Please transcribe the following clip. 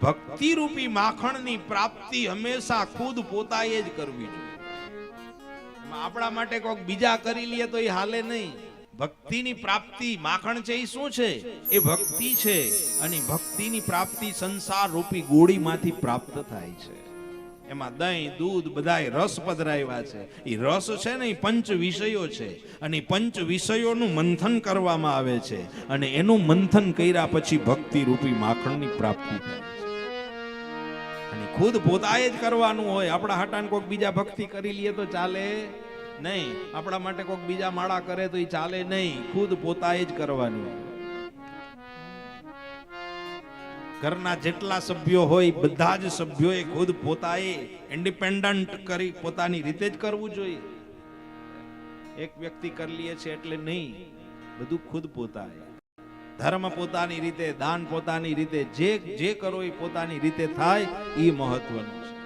ભક્તિ રૂપી માખણની પ્રાપ્તિ હંમેશા ખુદ પોતાએ જ કરવી જોઈએ. આપણા માટે કોઈક બીજા કરી લે તો એ હાલે નહીં. ભક્તિની પ્રાપ્તિ માખણ છે એ શું છે? એ ભક્તિ છે. અને ભક્તિની પ્રાપ્તિ સંસાર રૂપી ગોળીમાંથી પ્રાપ્ત થાય છે. એમાં દહીં દૂધ બધાય રસ પધરાવ્યા છે. એ રસ છે ને એ પંચ વિષયો છે. અને પંચ વિષયોનું મંથન કરવામાં આવે છે. અને એનું મંથન કર્યા પછી ભક્તિ રૂપી માખણની પ્રાપ્તિ થાય છે. અને ખુદ પોતાએ જ કરવાનું હોય. આપણા હાટાને કોઈક બીજા ભક્તિ કરી લે તો ચાલે નહીં. આપણા માટે કોઈક બીજા માળા કરે તો એ ચાલે નહીં. ખુદ પોતાએ જ કરવાનું. ઘરના જેટલા સભ્યો હોય બધા જ સભ્યોએ ખુદ પોતાએ ઇન્ડિપેન્ડન્ટ કરી પોતાની રીતે જ કરવું જોઈએ. એક વ્યક્તિ કરી લે છે એટલે નહીં, બધું ખુદ પોતાએ. ધર્મ પોતાની રીતે, દાન પોતાની રીતે, જે કરો એ પોતાની રીતે થાય એ મહત્વનું છે.